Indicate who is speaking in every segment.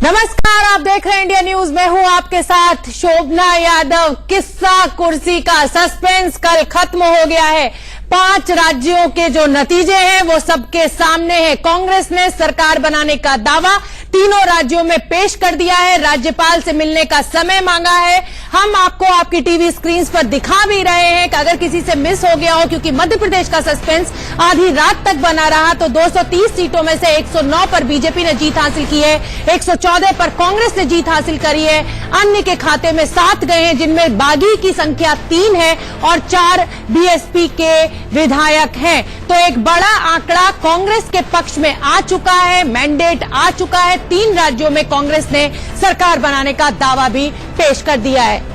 Speaker 1: नमस्कार, आप देख रहे हैं इंडिया न्यूज। मैं हूं आपके साथ शोभना यादव। किस्सा कुर्सी का सस्पेंस कल खत्म हो गया है। 5 राज्यों के जो नतीजे हैं वो सबके सामने हैं। कांग्रेस ने सरकार बनाने का दावा तीनों राज्यों में पेश कर दिया है। राज्यपाल से मिलने का समय मांगा है। हम आपको आपकी टीवी स्क्रीन पर दिखा भी रहे हैं कि अगर किसी से मिस हो गया हो, क्योंकि मध्य प्रदेश का सस्पेंस आधी रात तक बना रहा, तो 230 सीटों में से 109 पर बीजेपी ने जीत हासिल की है, 114 पर कांग्रेस ने जीत हासिल करी है। अन्य के खाते में 7 गए हैं, जिनमें बागी की संख्या 3 है और 4 बीएसपी के विधायक हैं। तो एक बड़ा आंकड़ा कांग्रेस के पक्ष में आ चुका है, मैंडेट आ चुका है। 3 राज्यों में कांग्रेस ने सरकार बनाने का दावा भी पेश कर दिया है।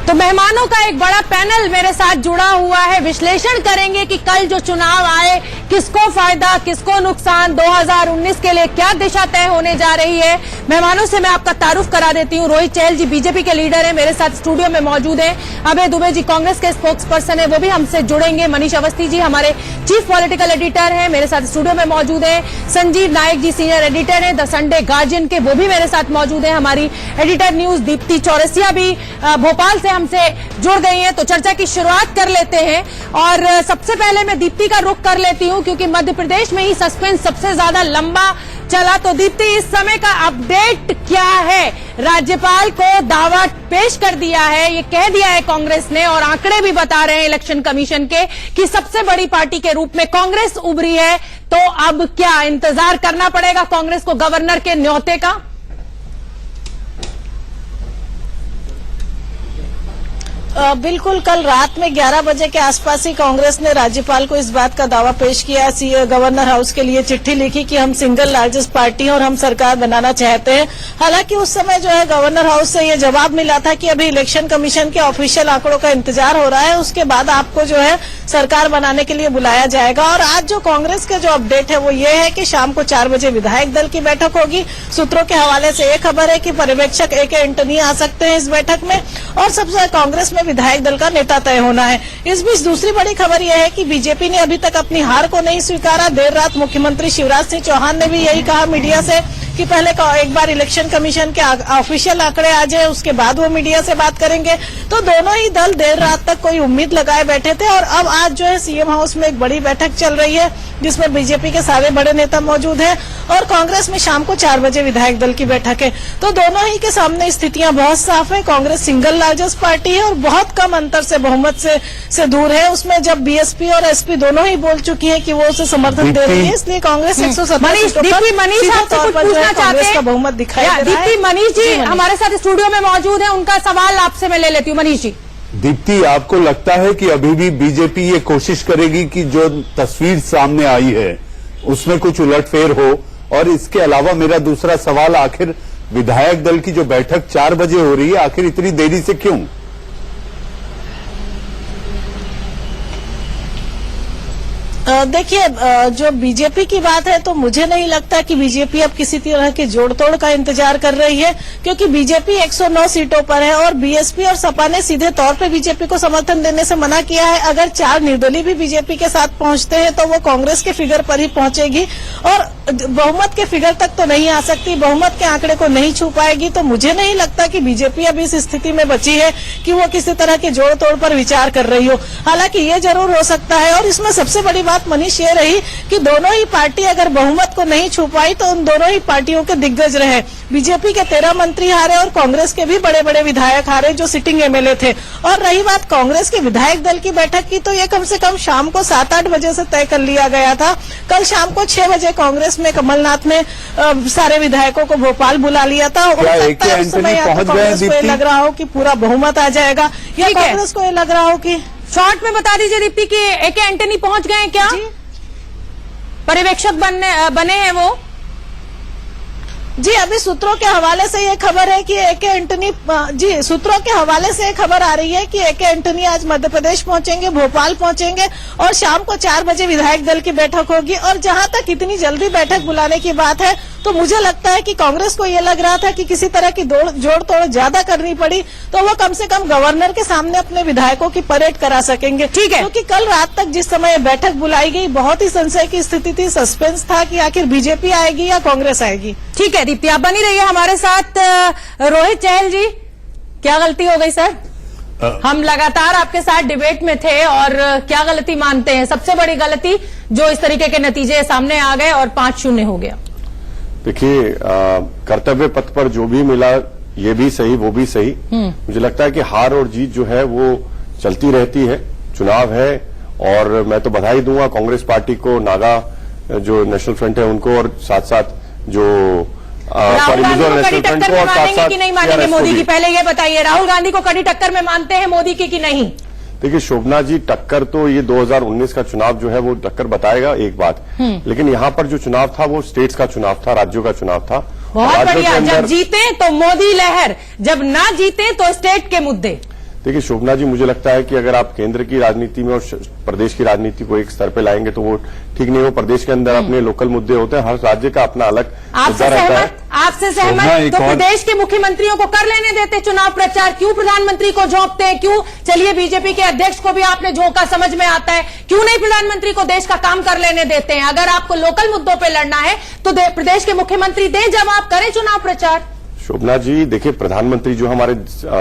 Speaker 1: तो मेहमानों का एक बड़ा पैनल मेरे साथ जुड़ा हुआ है। विश्लेषण करेंगे कि कल जो चुनाव आए, किसको फायदा किसको नुकसान, 2019 के लिए क्या दिशा तय होने जा रही है। मेहमानों से मैं आपका तारुफ करा देती हूँ। रोहित चहल जी बीजेपी के लीडर हैं, मेरे साथ स्टूडियो में मौजूद हैं। अभय दुबे जी कांग्रेस के स्पोक्स पर्सन है, वो भी हमसे जुड़ेंगे। मनीष अवस्थी जी हमारे चीफ पॉलिटिकल एडिटर हैं, मेरे साथ स्टूडियो में मौजूद है। संजीव नायक जी सीनियर एडिटर हैं द संडे गार्जियन के, वो भी मेरे साथ मौजूद है। हमारी एडिटर न्यूज दीप्ति चौरसिया भी भोपाल से हमसे जुड़ गई हैं। तो चर्चा की शुरुआत कर लेते हैं और सबसे पहले मैं दीप्ति का रुख कर लेती हूं, क्योंकि मध्य प्रदेश में ही सस्पेंस सबसे ज्यादा लंबा चला। तो दीप्ति, इस समय का अपडेट क्या है? राज्यपाल को दावा पेश कर दिया है, ये कह दिया है कांग्रेस ने, और आंकड़े भी बता रहे हैं इलेक्शन कमीशन के कि सबसे बड़ी पार्टी के रूप में कांग्रेस उभरी है। तो अब क्या इंतजार करना पड़ेगा कांग्रेस को गवर्नर के न्योते का?
Speaker 2: बिल्कुल, कल रात में 11 बजे के आसपास ही कांग्रेस ने राज्यपाल को इस बात का दावा पेश किया। गवर्नर हाउस के लिए चिट्ठी लिखी कि हम सिंगल लार्जेस्ट पार्टी हैं और हम सरकार बनाना चाहते हैं। हालांकि उस समय जो है गवर्नर हाउस से ये जवाब मिला था कि अभी इलेक्शन कमीशन के ऑफिशियल आंकड़ों का इंतजार हो रहा है, उसके बाद आपको जो है सरकार बनाने के लिए बुलाया जाएगा। और आज जो कांग्रेस के जो अपडेट है वो ये है कि शाम को 4 बजे विधायक दल की बैठक होगी। सूत्रों के हवाले से एक खबर है कि पर्यवेक्षक ए.के. एंटनी आ सकते हैं इस बैठक में, और सबसे कांग्रेस में विधायक दल का नेता तय होना है। इस बीच दूसरी बड़ी खबर यह है कि बीजेपी ने अभी तक अपनी हार को नहीं स्वीकारा। देर रात मुख्यमंत्री शिवराज सिंह चौहान ने भी यही कहा मीडिया से कि पहले एक बार इलेक्शन कमीशन के ऑफिशियल आंकड़े आ जाए, उसके बाद वो मीडिया से बात करेंगे। तो दोनों ही दल देर रात तक कोई उम्मीद लगाए बैठे थे, और अब आज जो है सीएम हाउस में एक बड़ी बैठक चल रही है जिसमें बीजेपी के सारे बड़े नेता मौजूद हैं, और कांग्रेस में शाम को 4 बजे विधायक दल की बैठक है। तो दोनों ही के सामने स्थितियां बहुत साफ है। कांग्रेस सिंगल लार्जेस्ट पार्टी है और बहुत कम अंतर से बहुमत से दूर है। उसमें जब बीएसपी और एसपी दोनों ही बोल चुकी है कि वो उसे समर्थन दे रही है, इसलिए कांग्रेस 170 कांग्रेस का बहुमत दिखाई दे रहा है।
Speaker 1: दीप्ति, मनीष जी हमारे साथ स्टूडियो में मौजूद है, उनका सवाल आपसे मैं ले लेती हूँ। मनीष जी,
Speaker 3: दीप्ति, आपको लगता है कि अभी भी बीजेपी ये कोशिश करेगी कि जो तस्वीर सामने आई है उसमें कुछ उलटफेर हो? और इसके अलावा मेरा दूसरा सवाल, आखिर विधायक दल की जो बैठक 4 बजे हो रही है, आखिर इतनी देरी से क्यों?
Speaker 2: देखिए, जो बीजेपी की बात है तो मुझे नहीं लगता कि बीजेपी अब किसी तरह के जोड़तोड़ का इंतजार कर रही है, क्योंकि बीजेपी 109 सीटों पर है और बीएसपी और सपा ने सीधे तौर पे बीजेपी को समर्थन देने से मना किया है। अगर 4 निर्दलीय भी बीजेपी के साथ पहुंचते हैं तो वो कांग्रेस के फिगर पर ही पहुंचेगी और बहुमत के फिगर तक तो नहीं आ सकती, बहुमत के आंकड़े को नहीं छू पाएगी। तो मुझे नहीं लगता कि बीजेपी अब इस स्थिति में बची है कि वो किसी तरह के जोड़ तोड़ पर विचार कर रही हो। हालांकि ये जरूर हो सकता है, और इसमें सबसे बड़ी बात मनीष ये रही कि दोनों ही पार्टी अगर बहुमत को नहीं छू पाई तो उन दोनों ही पार्टियों के दिग्गज रहे। बीजेपी के 13 मंत्री हारे और कांग्रेस के भी बड़े बड़े विधायक हारे जो सिटिंग एमएलए थे। और रही बात कांग्रेस के विधायक दल की बैठक की, तो ये कम से कम शाम को 7-8 बजे से तय कर लिया गया था। कल शाम को 6 बजे कांग्रेस में कमलनाथ ने सारे विधायकों को भोपाल बुला लिया था। हो सकता है उस समय या तो कांग्रेस को ये लग रहा हो कि पूरा बहुमत आ जाएगा, या कांग्रेस को ये लग रहा हो कि
Speaker 1: शॉर्ट में बता दीजिए दीप्ति कि ए.के. एंटनी पहुंच गए हैं क्या? पर्यवेक्षक बने हैं वो?
Speaker 2: जी, अभी सूत्रों के हवाले से ये खबर है कि ए.के. एंटनी, जी सूत्रों के हवाले से खबर आ रही है कि ए.के. एंटनी आज मध्य प्रदेश पहुंचेंगे, भोपाल पहुंचेंगे, और शाम को 4 बजे विधायक दल की बैठक होगी। और जहां तक इतनी जल्दी बैठक बुलाने की बात है तो मुझे लगता है कि कांग्रेस को ये लग रहा था कि किसी तरह की जोड़ तोड़ ज्यादा करनी पड़ी तो वो कम से कम गवर्नर के सामने अपने विधायकों की परेड करा सकेंगे।
Speaker 1: ठीक है,
Speaker 2: क्योंकि कल रात तक जिस समय बैठक बुलाई गई बहुत ही संशय की स्थिति थी, सस्पेंस था कि आखिर बीजेपी आएगी या कांग्रेस आएगी।
Speaker 1: ठीक है दीप्ति, आप बनी रहिए हमारे साथ। रोहित चहल जी, क्या गलती हो गई सर? हम लगातार आपके साथ डिबेट में थे और क्या गलती मानते हैं, सबसे बड़ी गलती जो इस तरीके के नतीजे सामने आ गए और 5-0 हो गया?
Speaker 4: देखिए, कर्तव्य पथ पर जो भी मिला ये भी सही वो भी सही। मुझे लगता है कि हार और जीत जो है वो चलती रहती है, चुनाव है। और मैं तो बधाई दूंगा कांग्रेस पार्टी को, नागा जो नेशनल फ्रंट है उनको, और साथ साथ जो
Speaker 1: राहुल गांधी को कड़ी टक्कर में मानेंगे कि नहीं मानेंगे मोदी की? पहले ये बताइए, राहुल गांधी को कड़ी टक्कर में मानते हैं मोदी की कि नहीं?
Speaker 4: देखिए शोभना जी, टक्कर तो ये 2019 का चुनाव जो है वो टक्कर बताएगा एक बात, लेकिन यहाँ पर जो चुनाव था वो स्टेट्स का चुनाव था, राज्यों का चुनाव था।
Speaker 1: बहुत बढ़िया, जब जीते तो मोदी लहर, जब ना जीते तो स्टेट के मुद्दे।
Speaker 4: देखिए शोभना जी, मुझे लगता है कि अगर आप केंद्र की राजनीति में और प्रदेश की राजनीति को एक स्तर पे लाएंगे तो वो ठीक नहीं हो। प्रदेश के अंदर अपने लोकल मुद्दे होते हैं, हर राज्य का अपना अलग मुद्दा रहता है।
Speaker 1: आपसे सहमत? तो प्रदेश के मुख्यमंत्रियों को कर लेने देते चुनाव प्रचार, क्यों प्रधानमंत्री को झोंकते हैं? क्यों, चलिए बीजेपी के अध्यक्ष को भी आपने झोंका, समझ में आता है, क्यों नहीं प्रधानमंत्री को देश का काम कर लेने देते हैं? अगर आपको लोकल मुद्दों पर लड़ना है तो प्रदेश के मुख्यमंत्री दें जवाब, करें चुनाव प्रचार।
Speaker 4: शोभना जी, देखिए प्रधानमंत्री जो हमारे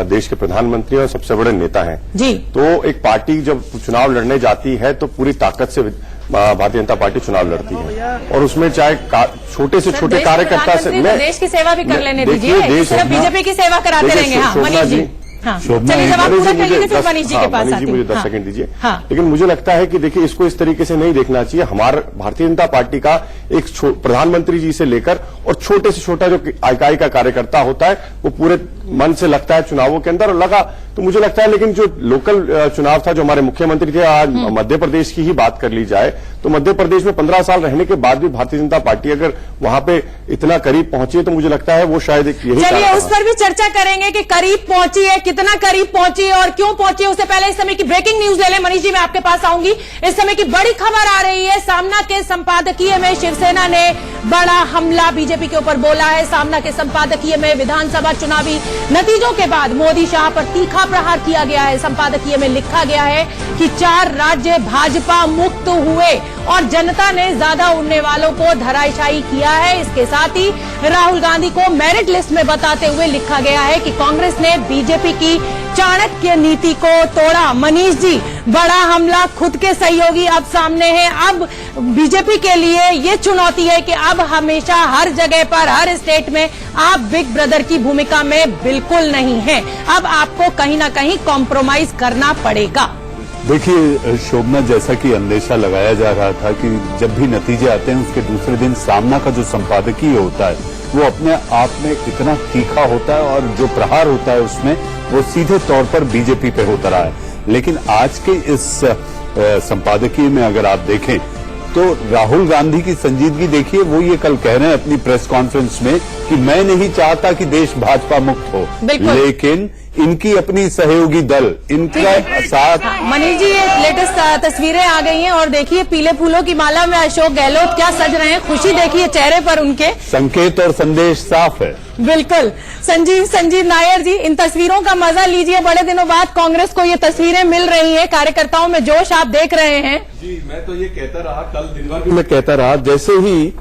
Speaker 4: देश के प्रधानमंत्री और सबसे बड़े नेता हैं
Speaker 1: जी,
Speaker 4: तो एक पार्टी जब चुनाव लड़ने जाती है तो पूरी ताकत से भारतीय जनता पार्टी चुनाव लड़ती है, और उसमें चाहे छोटे से छोटे कार्यकर्ता से
Speaker 1: देश की सेवा भी कर लेने दीजिए, सिर्फ बीजेपी की सेवा कराते रहेंगे। हाँ मनीष जी, हाँ चलिए जवाब पूरा कर लीजिए, फिर मनीष जी के पास आते हैं।
Speaker 4: मुझे 10 सेकंड दीजिए। लेकिन मुझे लगता है कि देखिए इसको इस तरीके से नहीं देखना चाहिए। हमारा भारतीय जनता पार्टी का एक प्रधानमंत्री जी से लेकर और छोटे से छोटा जो इकाई का कार्यकर्ता होता है वो पूरे मन से लगता है चुनावों के अंदर, और लगा तो मुझे लगता है। लेकिन जो लोकल चुनाव था, जो हमारे मुख्यमंत्री थे, आज मध्य प्रदेश की ही बात कर ली जाए तो मध्य प्रदेश में 15 साल रहने के बाद भी भारतीय जनता पार्टी अगर वहां पे इतना करीब पहुंची है तो मुझे लगता है वो शायद यही।
Speaker 1: चलिए उस पर भी चर्चा करेंगे कि करीब पहुंची है, कितना करीब पहुंची है और क्यों पहुंची है। उससे पहले इस समय की ब्रेकिंग न्यूज ले लें। मनीष जी, मैं आपके पास आऊंगी। इस समय की बड़ी खबर आ रही है, सामना के संपादकीय में शिवसेना ने बड़ा हमला बीजेपी के ऊपर बोला है। सामना के संपादकीय में विधानसभा चुनावी नतीजों के बाद मोदी शाह पर तीखा प्रहार किया गया है। संपादकीय में लिखा गया है कि 4 राज्य भाजपा मुक्त हुए और जनता ने ज्यादा उड़ने वालों को धराशायी किया है। इसके साथ ही राहुल गांधी को मेरिट लिस्ट में बताते हुए लिखा गया है कि कांग्रेस ने बीजेपी की चाणक्य नीति को तोड़ा। मनीष जी, बड़ा हमला, खुद के सहयोगी अब सामने हैं। अब बीजेपी के लिए ये चुनौती है कि अब हमेशा हर जगह पर, हर स्टेट में आप बिग ब्रदर की भूमिका में बिल्कुल नहीं हैं। अब आपको कहीं ना कहीं कॉम्प्रोमाइज करना पड़ेगा।
Speaker 3: देखिए शोभना, जैसा कि अंदेशा लगाया जा रहा था कि जब भी नतीजे आते हैं उसके दूसरे दिन सामना का जो संपादकीय होता है वो अपने आप में इतना तीखा होता है और जो प्रहार होता है उसमें वो सीधे तौर पर बीजेपी पे होता रहा है। लेकिन आज के इस संपादकीय में अगर आप देखें तो राहुल गांधी की संजीदगी देखिए। वो ये कल कह रहे हैं अपनी प्रेस कॉन्फ्रेंस में कि मैं नहीं चाहता कि देश भाजपा मुक्त हो, लेकिन इनकी अपनी सहयोगी दल इनका साथ।
Speaker 1: मनीष जी, ये लेटेस्ट तस्वीरें आ गई हैं और देखिए पीले फूलों की माला में अशोक गहलोत क्या सज रहे हैं, खुशी देखिए चेहरे पर उनके।
Speaker 3: संकेत और संदेश साफ है।
Speaker 1: बिल्कुल। संजीव नायर जी, इन तस्वीरों का मजा लीजिए। बड़े दिनों बाद कांग्रेस को ये तस्वीरें मिल रही है, कार्यकर्ताओं में जोश आप देख रहे हैं।
Speaker 5: जी, मैं तो ये कहता रहा, कल दिन भर मैं कहता रहा, जैसे ही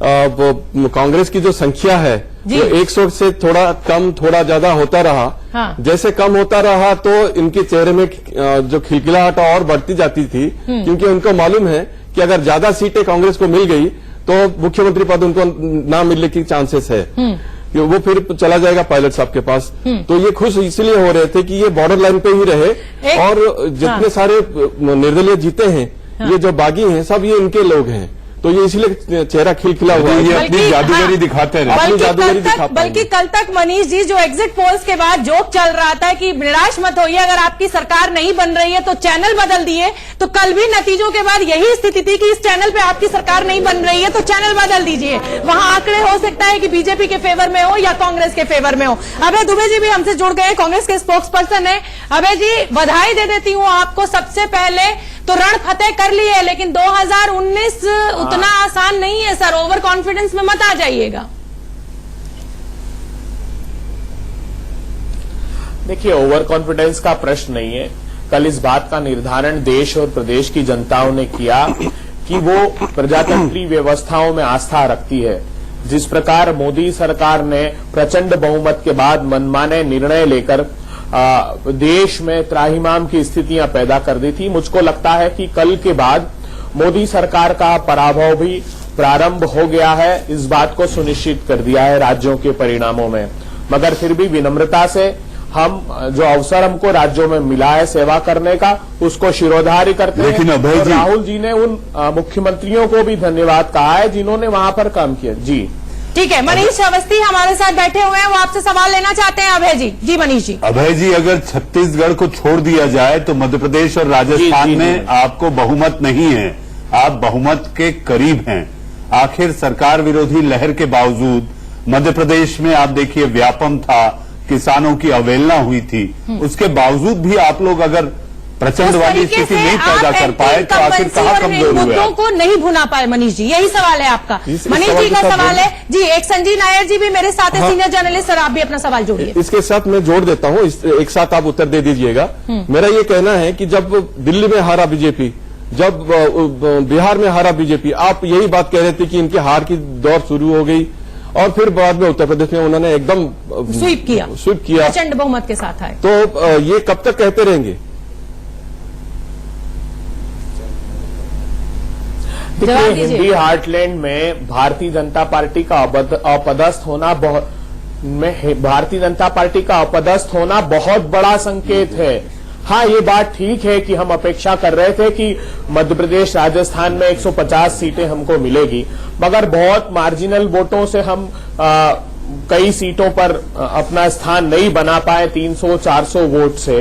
Speaker 5: कांग्रेस की जो संख्या है वो 100 से थोड़ा कम थोड़ा ज्यादा होता रहा।
Speaker 1: हाँ।
Speaker 5: जैसे कम होता रहा तो इनके चेहरे में जो खिलखिलाहट और बढ़ती जाती थी, क्योंकि उनको मालूम है कि अगर ज्यादा सीटें कांग्रेस को मिल गई तो मुख्यमंत्री पद उनको ना मिलने की चांसेस है, वो फिर चला जाएगा पायलट साहब के पास। तो ये खुश इसलिए हो रहे थे कि ये बॉर्डर लाइन पे ही रहे और जितने सारे निर्दलीय जीते हैं, ये जो बागी हैं सब ये इनके लोग हैं, तो ये इसलिए चेहरा खिलखिला हुआ है।
Speaker 3: ये अपनी जादूगरी दिखाते हैं।
Speaker 1: बल्कि कल तक मनीष जी, जो एग्जिट पोल्स के बाद जोक चल रहा था कि निराश मत होइए, अगर आपकी सरकार नहीं बन रही है तो चैनल बदल दिए, तो कल भी नतीजों के बाद यही स्थिति थी कि इस चैनल पे आपकी सरकार नहीं बन रही है तो चैनल बदल दीजिए। वहां आंकड़े हो सकता है कि बीजेपी के फेवर में हो या कांग्रेस के फेवर में हो। अभय दुबे जी भी हमसे जुड़ गए, कांग्रेस के स्पोक्स पर्सन है। अभय जी, बधाई दे देती हूँ आपको। सबसे पहले तो रण फतेह कर लिए, लेकिन 2019 उतना आसान नहीं है सर। ओवर कॉन्फिडेंस में मत आ जाइएगा।
Speaker 6: देखिए, ओवर कॉन्फिडेंस का प्रश्न नहीं है। कल इस बात का निर्धारण देश और प्रदेश की जनताओं ने किया कि वो प्रजातंत्रीय व्यवस्थाओं में आस्था रखती है। जिस प्रकार मोदी सरकार ने प्रचंड बहुमत के बाद मनमाने निर्णय लेकर देश में त्राहिमाम की स्थितियां पैदा कर दी थी, मुझको लगता है कि कल के बाद मोदी सरकार का पराभव भी प्रारंभ हो गया है। इस बात को सुनिश्चित कर दिया है राज्यों के परिणामों में। मगर फिर भी विनम्रता से हम जो अवसर हमको राज्यों में मिला है सेवा करने का, उसको शिरोधार्य करते हैं।
Speaker 3: लेकिन अभय
Speaker 6: और
Speaker 3: जी,
Speaker 6: राहुल जी ने उन मुख्यमंत्रियों को भी धन्यवाद कहा है जिन्होंने वहां पर काम किया। जी
Speaker 1: ठीक है, मनीष अवस्थी हमारे साथ बैठे हुए हैं, वो आपसे सवाल लेना चाहते हैं। अभय जी। जी मनीष जी।
Speaker 3: अभय जी, अगर छत्तीसगढ़ को छोड़ दिया जाए तो मध्य प्रदेश और राजस्थान
Speaker 6: जी,
Speaker 3: में आपको बहुमत नहीं है, आप बहुमत के करीब हैं। आखिर सरकार विरोधी लहर के बावजूद मध्य प्रदेश में आप देखिए व्यापम था, किसानों की अवहेलना हुई थी, उसके बावजूद भी आप लोग अगर प्रचंड वाली स्थिति नहीं पैदा कर पाए तो आखिर कहां कमजोर हुए?
Speaker 1: मुद्दों को नहीं भुना पाए। मनीष जी, यही सवाल है आपका।
Speaker 5: इस
Speaker 1: मनीष
Speaker 5: सवाल
Speaker 1: जी
Speaker 5: के
Speaker 1: का
Speaker 5: साथ
Speaker 1: सवाल है जी। एक संजीव नायर जी भी मेरे साथ है, सीनियर जर्नलिस्ट, सर आप भी अपना सवाल जोड़िए।
Speaker 5: इसके साथ मैं जोड़ देता हूं, एक साथ आप उत्तर दे दीजिएगा। मेरा ये कहना है कि जब दिल्ली में हारा बीजेपी, जब बिहार में हारा बीजेपी, आप यही बात कह रहे थे कि इनके हार की दौर शुरू हो गई और फिर बाद में उत्तर प्रदेश में उन्होंने एकदम
Speaker 1: स्वीप किया, प्रचंड बहुमत के साथ आए।
Speaker 5: तो ये कब तक कहते रहेंगे?
Speaker 6: देखिए, हिंदी हार्टलैंड में भारतीय जनता पार्टी का अपदस्थ होना बहुत बड़ा संकेत है। हाँ, ये बात ठीक है कि हम अपेक्षा कर रहे थे कि मध्य प्रदेश राजस्थान में 150 सीटें हमको मिलेगी, मगर बहुत मार्जिनल वोटों से हम कई सीटों पर अपना स्थान नहीं बना पाए, 300-400 वोट से।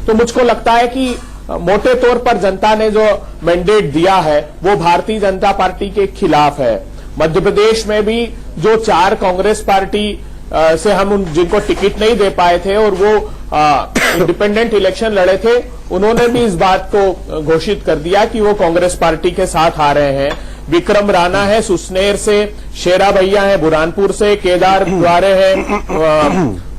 Speaker 6: तो मुझको लगता है कि मोटे तौर पर जनता ने जो मैंडेट दिया है वो भारतीय जनता पार्टी के खिलाफ है। मध्य प्रदेश में भी जो 4 कांग्रेस पार्टी से हम जिनको टिकट नहीं दे पाए थे और वो इंडिपेंडेंट इलेक्शन लड़े थे, उन्होंने भी इस बात को घोषित कर दिया कि वो कांग्रेस पार्टी के साथ आ रहे हैं। विक्रम राणा है सुसनेर से, शेरा भैया है बुरहानपुर से, केदार द्वारे है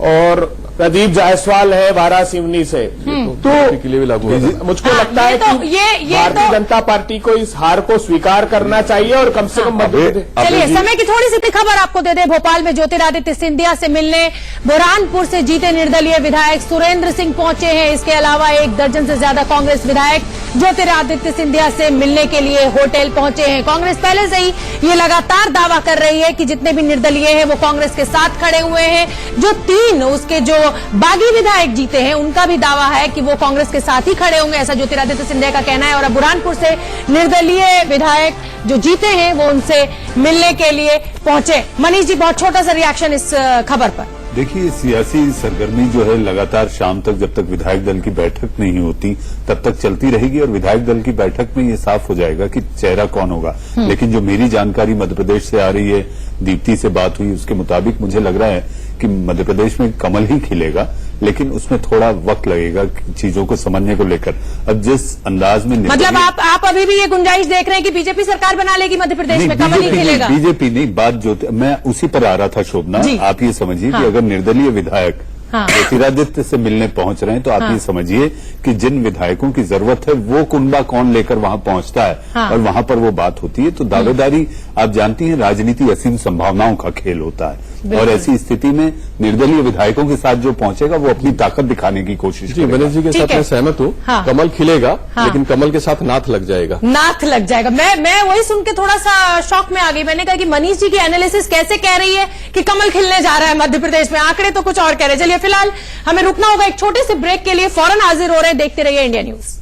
Speaker 6: और प्रदीप जायसवाल है वारासिवनी से। तो
Speaker 5: के लिए भी लागू है।
Speaker 6: मुझको लगता है कि भारतीय जनता पार्टी को इस हार को स्वीकार करना चाहिए और कम से कम मध्य प्रदेश।
Speaker 1: चलिए, समय की थोड़ी सी खबर आपको दे दे। भोपाल में ज्योतिरादित्य सिंधिया से मिलने बुरहानपुर से जीते निर्दलीय विधायक सुरेंद्र सिंह पहुंचे हैं। इसके अलावा 1 दर्जन से ज्यादा कांग्रेस विधायक ज्योतिरादित्य सिंधिया से मिलने के लिए होटल पहुंचे हैं। कांग्रेस पहले से ही ये लगातार दावा कर रही है कि जितने भी निर्दलीय हैं वो कांग्रेस के साथ खड़े हुए हैं। जो 3 उसके जो बागी विधायक जीते हैं उनका भी दावा है कि वो कांग्रेस के साथ ही खड़े होंगे, ऐसा ज्योतिरादित्य सिंधिया का कहना है। और अब बुरहानपुर से निर्दलीय विधायक जो जीते हैं वो उनसे मिलने के लिए पहुंचे। मनीष जी, बहुत छोटा सा रिएक्शन इस खबर पर।
Speaker 3: देखिए, सियासी सरगर्मी जो है लगातार शाम तक, जब तक विधायक दल की बैठक नहीं होती तब तक चलती रहेगी और विधायक दल की बैठक में ये साफ हो जाएगा कि चेहरा कौन होगा। लेकिन जो मेरी जानकारी मध्य प्रदेश से आ रही है, दीप्ति से बात हुई, उसके मुताबिक मुझे लग रहा है कि मध्य प्रदेश में कमल ही खिलेगा, लेकिन उसमें थोड़ा वक्त लगेगा चीजों को समझने को लेकर। अब जिस अंदाज में
Speaker 1: मतलब आप अभी भी ये गुंजाइश देख रहे हैं कि बीजेपी सरकार बना लेगी मध्य प्रदेश में, कमल ही खिलेगा?
Speaker 3: बीजेपी नहीं, बात जो मैं उसी पर आ रहा था शोभना। आप ये समझिए कि अगर निर्दलीय विधायक ज्योतिरादित्य से मिलने पहुंच रहे हैं तो आप ये समझिए कि जिन विधायकों की जरूरत है वो कुंबा कौन लेकर वहां पहुंचता है और वहां पर वो बात होती है। तो दावेदारी, आप जानती हैं, राजनीति असीम संभावनाओं का खेल होता है और ऐसी स्थिति में निर्दलीय विधायकों के साथ जो पहुंचेगा वो अपनी ताकत दिखाने की कोशिश करेगा।
Speaker 5: गणेश जी के साथ मैं सहमत हूँ। कमल खिलेगा, लेकिन कमल के साथ नाथ लग जाएगा।
Speaker 1: नाथ लग जाएगा। मैं वही सुन के थोड़ा सा शॉक में आ गई। मैंने कहा कि मनीष जी की एनालिसिस कैसे कह रही है कि कमल खिलने जा रहा है मध्य प्रदेश में, आंकड़े तो कुछ और कह रहे हैं। चलिए, फिलहाल हमें रुकना होगा एक छोटे से ब्रेक के लिए, फौरन हाजिर हो रहे हैं। देखते रहिए इंडिया न्यूज।